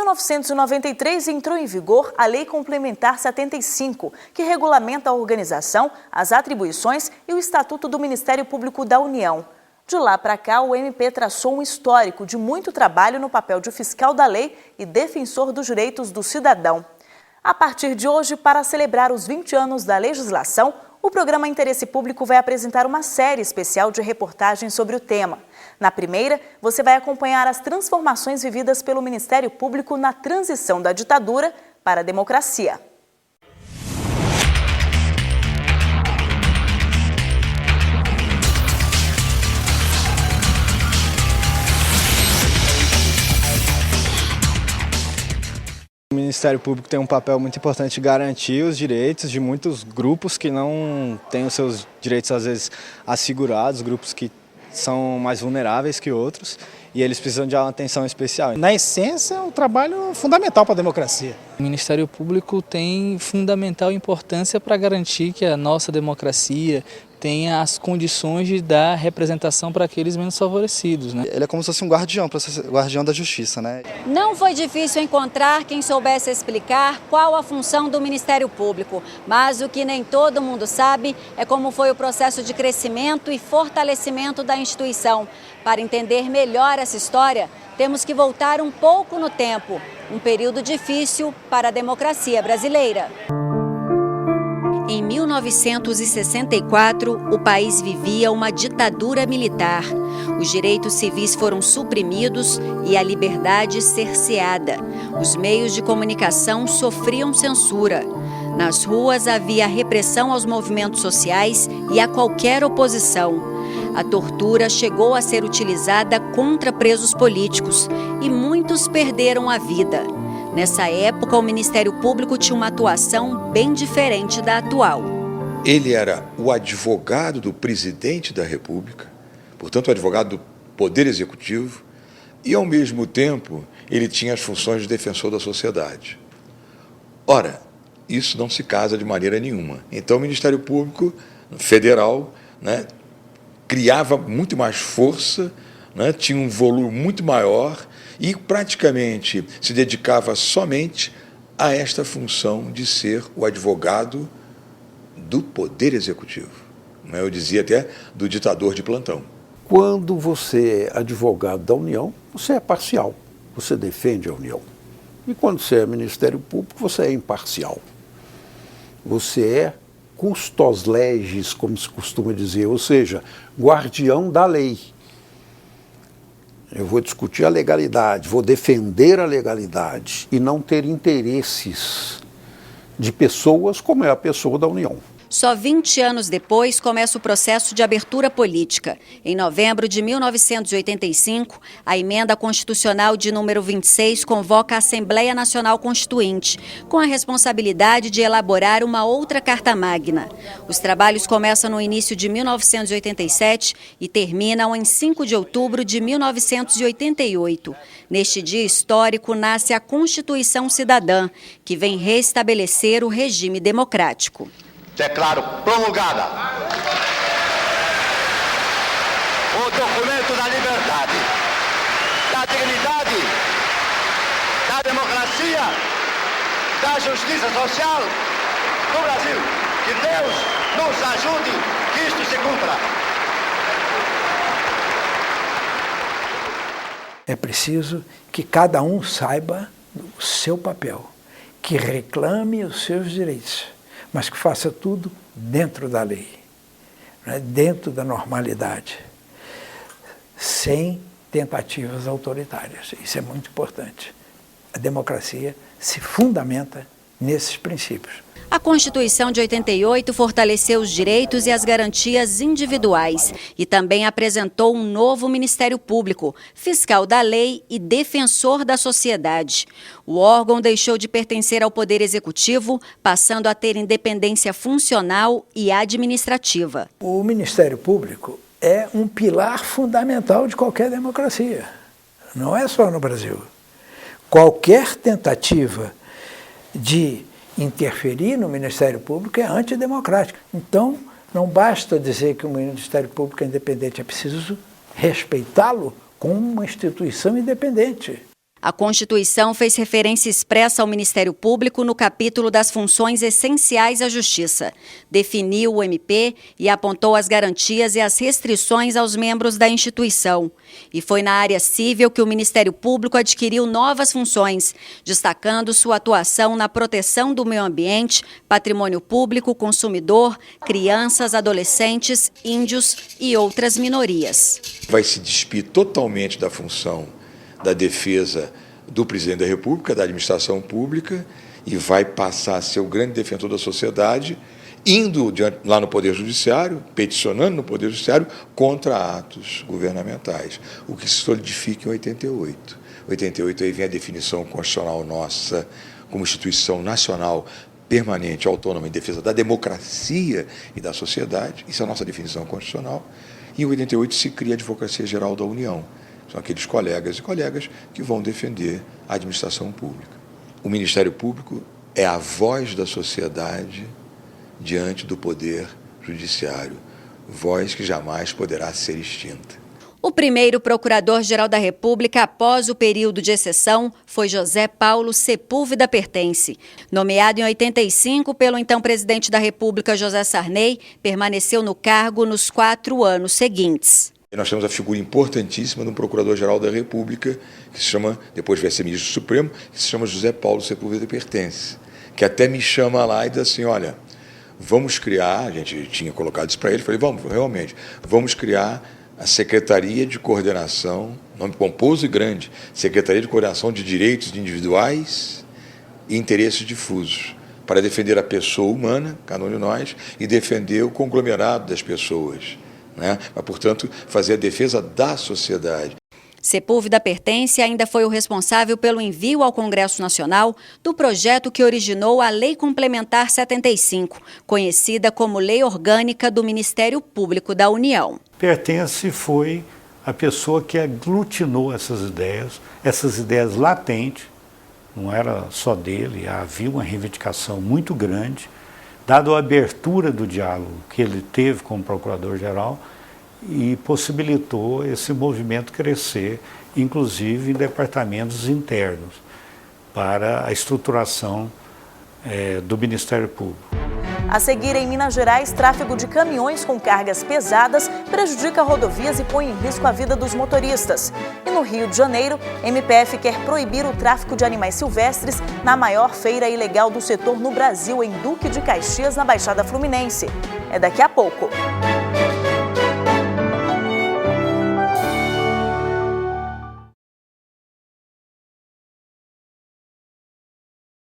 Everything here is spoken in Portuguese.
1993 entrou em vigor a Lei Complementar 75, que regulamenta a organização, as atribuições e o Estatuto do Ministério Público da União. De lá para cá, o MP traçou um histórico de muito trabalho no papel de fiscal da lei e defensor dos direitos do cidadão. A partir de hoje, para celebrar os 20 anos da legislação, o programa Interesse Público vai apresentar uma série especial de reportagens sobre o tema. Na primeira, você vai acompanhar as transformações vividas pelo Ministério Público na transição da ditadura para a democracia. O Ministério Público tem um papel muito importante de garantir os direitos de muitos grupos que não têm os seus direitos, às vezes, assegurados, grupos que são mais vulneráveis que outros e eles precisam de uma atenção especial. Na essência, é um trabalho fundamental para a democracia. O Ministério Público tem fundamental importância para garantir que a nossa democracia tenha as condições de dar representação para aqueles menos favorecidos, né? Ele é como se fosse um guardião da justiça, né? Não foi difícil encontrar quem soubesse explicar qual a função do Ministério Público, mas o que nem todo mundo sabe é como foi o processo de crescimento e fortalecimento da instituição. Para entender melhor essa história, temos que voltar um pouco no tempo, um período difícil para a democracia brasileira. Em 1964, o país vivia uma ditadura militar. Os direitos civis foram suprimidos e a liberdade cerceada. Os meios de comunicação sofriam censura. Nas ruas havia repressão aos movimentos sociais e a qualquer oposição. A tortura chegou a ser utilizada contra presos políticos e muitos perderam a vida. Nessa época, o Ministério Público tinha uma atuação bem diferente da atual. Ele era o advogado do presidente da República, portanto, o advogado do Poder Executivo, e, ao mesmo tempo, ele tinha as funções de defensor da sociedade. Ora, isso não se casa de maneira nenhuma. Então, o Ministério Público Federal, criava muito mais força, tinha um volume muito maior, e praticamente se dedicava somente a esta função de ser o advogado do Poder Executivo. Eu dizia até do ditador de plantão. Quando você é advogado da União, você é parcial, você defende a União. E quando você é Ministério Público, você é imparcial. Você é custos legis, como se costuma dizer, ou seja, guardião da lei. Eu vou discutir a legalidade, vou defender a legalidade e não ter interesses de pessoas como é a pessoa da União. Só 20 anos depois começa o processo de abertura política. Em novembro de 1985, a emenda constitucional de número 26 convoca a Assembleia Nacional Constituinte, com a responsabilidade de elaborar uma outra Carta Magna. Os trabalhos começam no início de 1987 e terminam em 5 de outubro de 1988. Neste dia histórico nasce a Constituição Cidadã, que vem restabelecer o regime democrático. Declaro promulgada o documento da liberdade, da dignidade, da democracia, da justiça social no Brasil. Que Deus nos ajude que isto se cumpra. É preciso que cada um saiba o seu papel, que reclame os seus direitos, mas que faça tudo dentro da lei, dentro da normalidade, sem tentativas autoritárias. Isso é muito importante. A democracia se fundamenta nesses princípios. A Constituição de 88 fortaleceu os direitos e as garantias individuais e também apresentou um novo Ministério Público, fiscal da lei e defensor da sociedade. O órgão deixou de pertencer ao Poder Executivo, passando a ter independência funcional e administrativa. O Ministério Público é um pilar fundamental de qualquer democracia. Não é só no Brasil. Qualquer tentativa de interferir no Ministério Público é antidemocrático. Então, não basta dizer que o Ministério Público é independente, é preciso respeitá-lo como uma instituição independente. A Constituição fez referência expressa ao Ministério Público no capítulo das funções essenciais à Justiça. Definiu o MP e apontou as garantias e as restrições aos membros da instituição. E foi na área civil que o Ministério Público adquiriu novas funções, destacando sua atuação na proteção do meio ambiente, patrimônio público, consumidor, crianças, adolescentes, índios e outras minorias. Vai se despir totalmente da função da defesa do presidente da República, da administração pública, e vai passar a ser o grande defensor da sociedade, indo lá no Poder Judiciário, peticionando no Poder Judiciário contra atos governamentais, o que se solidifica em 88. 88 aí vem a definição constitucional nossa como instituição nacional permanente, autônoma em defesa da democracia e da sociedade. Isso é a nossa definição constitucional. E em 88 se cria a Advocacia Geral da União. São aqueles colegas e colegas que vão defender a administração pública. O Ministério Público é a voz da sociedade diante do Poder Judiciário, voz que jamais poderá ser extinta. O primeiro Procurador-Geral da República após o período de exceção foi José Paulo Sepúlveda Pertence. Nomeado em 85 pelo então presidente da República, José Sarney, permaneceu no cargo nos 4 anos seguintes. Nós temos a figura importantíssima de um Procurador-Geral da República, que se chama, depois vai ser Ministro Supremo, que se chama José Paulo Sepúlveda Pertence, que até me chama lá e diz assim, olha, vamos criar, a gente tinha colocado isso para ele, falei, vamos criar a Secretaria de Coordenação, nome pomposo e grande, Secretaria de Coordenação de Direitos Individuais e Interesses Difusos, para defender a pessoa humana, cada um de nós, e defender o conglomerado das pessoas, né? Mas, portanto, fazer a defesa da sociedade. Sepúlveda Pertence ainda foi o responsável pelo envio ao Congresso Nacional do projeto que originou a Lei Complementar 75, conhecida como Lei Orgânica do Ministério Público da União. Pertence foi a pessoa que aglutinou essas ideias latentes, não era só dele, havia uma reivindicação muito grande, dado a abertura do diálogo que ele teve como Procurador-Geral, e possibilitou esse movimento crescer, inclusive em departamentos internos, para a estruturação do Ministério Público. A seguir, em Minas Gerais, tráfego de caminhões com cargas pesadas prejudica rodovias e põe em risco a vida dos motoristas. E no Rio de Janeiro, MPF quer proibir o tráfico de animais silvestres na maior feira ilegal do setor no Brasil, em Duque de Caxias, na Baixada Fluminense. É daqui a pouco.